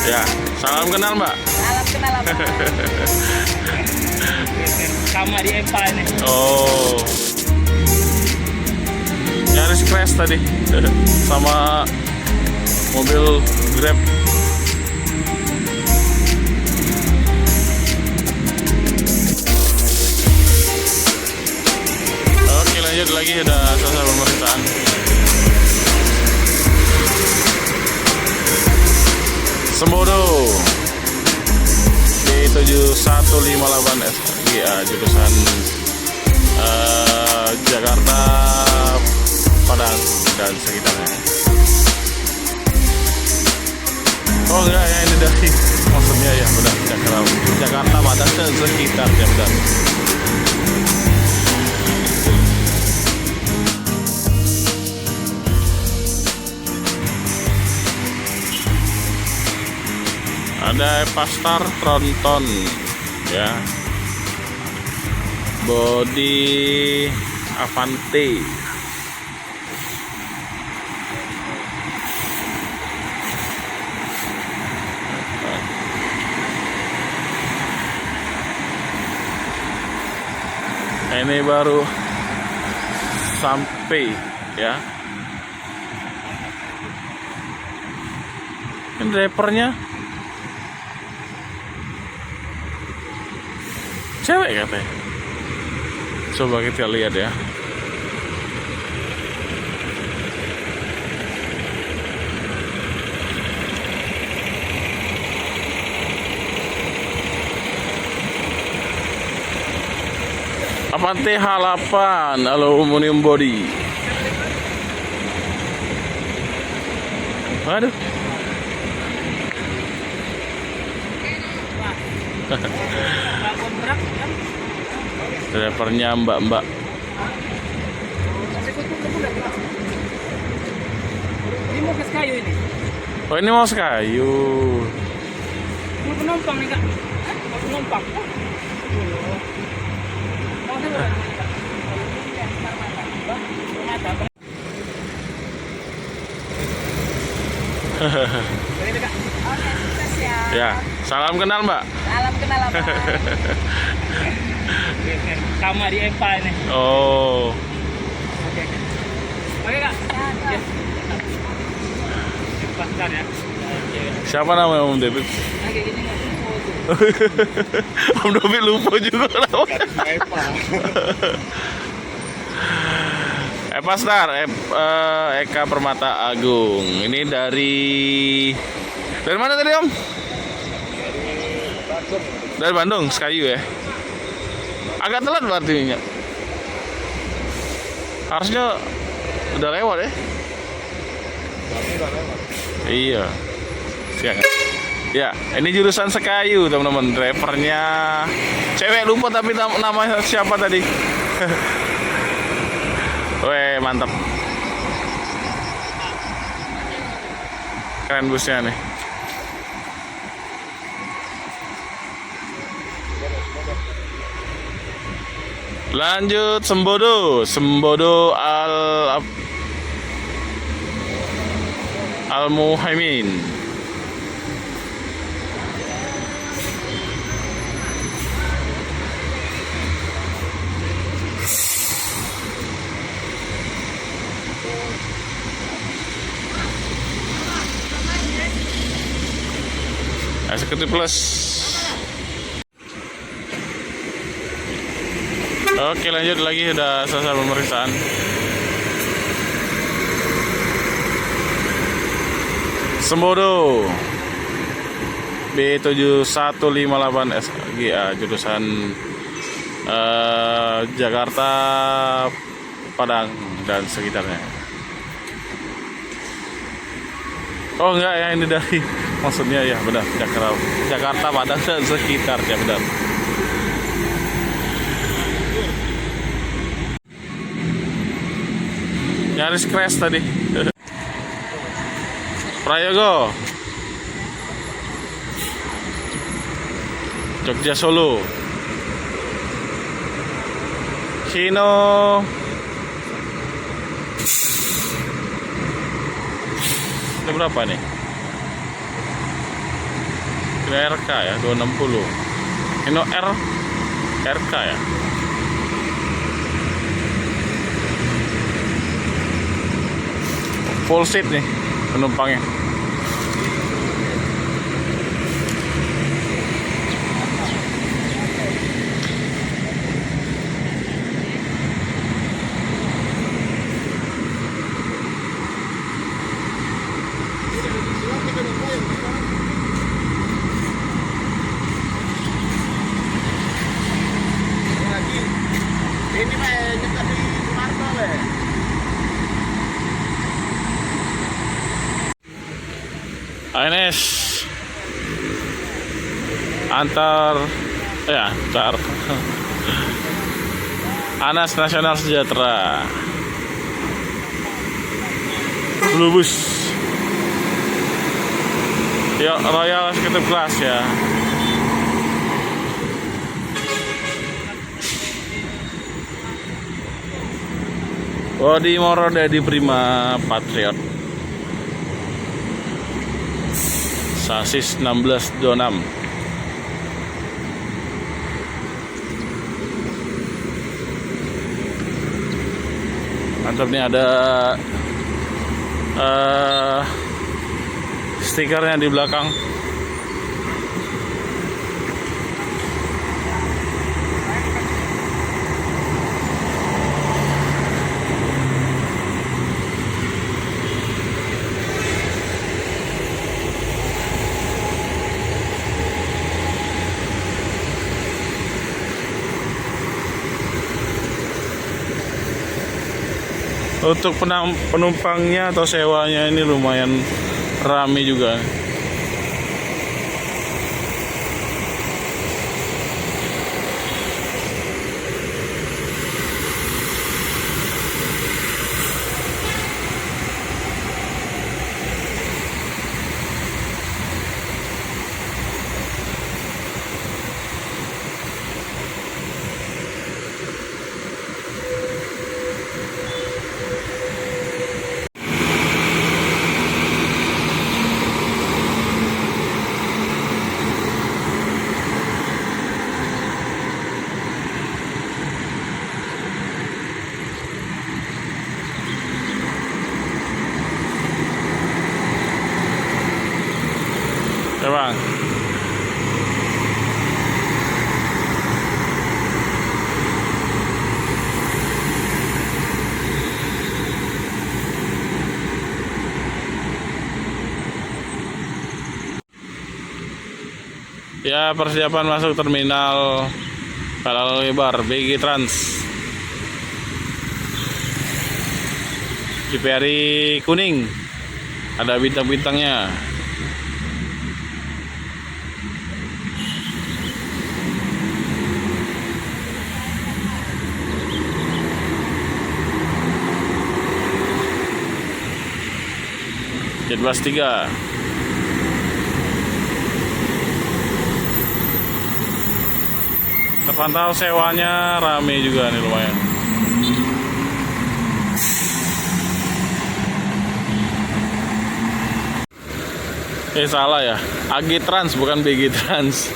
Ya, salam kenal Mbak. Salam kenal Abang. Sama di Empa ini. Oh, nyaris crash tadi sama mobil Grab. Oke, lanjut lagi, udah selesai pemeriksaan. Sembodo B7158 SGA jurusan Jakarta, Padang dan sekitarnya. Oh enggak ya, ini dari maksudnya ya benar, Jakarta, Padang dan sekitarnya benar. Ada Pastar Tronton ya, body Avante. Ini baru sampai ya. Ini drivernya cewek katanya. Coba kita lihat ya. Avante H8 aluminium body. Waduh. Drivernya mbak-mbak. Ini mau ke Sekayu ini. Oh, ini mau Sekayu. Mau penumpang nih Kak. Mau penumpang. Mau seberapa nih Kak? Oke, sukses ya. Ya, salam kenal Mbak. Salam kenal Abang. Sama di Empa ini. Oh, Oke. Oke Kak. Ya. Pasar ya. siapa namanya Om David? Oke, gini nggak tuh. Om David lupa juga namanya. Pastar Eka Permata Agung. Ini dari mana tadi Om? Dari Bandung, Sekayu ya. Agak telat berarti. Harusnya udah lewat ya. Iya. Siang. Ya, ini jurusan Sekayu teman-teman. Drivernya cewek, lupa tapi nama siapa tadi. Weh, mantap. Keren busnya nih. Lanjut Sembodo Al Muhaimin. Eksekutif Plus. Oke, lanjut lagi, udah selesai pemeriksaan. Sembodo B7158 SGA jurusan Jakarta, Padang dan sekitarnya. Oh enggak ya, ini dari maksudnya ya benar, Jakarta, Padang dan sekitarnya benar. Nyaris crash tadi. Prayogo, Jogja Solo, Kino Ini berapa nih? Ini RK ya, 260. Ini RK ya. Full seat nih penumpangnya. Ini mah nyetar di Sumarto le. ANS antar Anas Nasional Sejahtera Blue Bus. Yuk, Royal Executive Class ya. Bodi Moro Dedi Prima Patriot. Sasis 1626. Mantap nih, ada stikernya di belakang. Untuk penumpangnya atau sewanya ini lumayan ramai juga. Ya bang. Ya, persiapan masuk terminal Palawan Lebar BG Trans. GPRI kuning, ada bintang-bintangnya. Jet Bus 3. Terpantau sewanya rame juga nih, lumayan. Salah ya, AG Trans bukan BG Trans.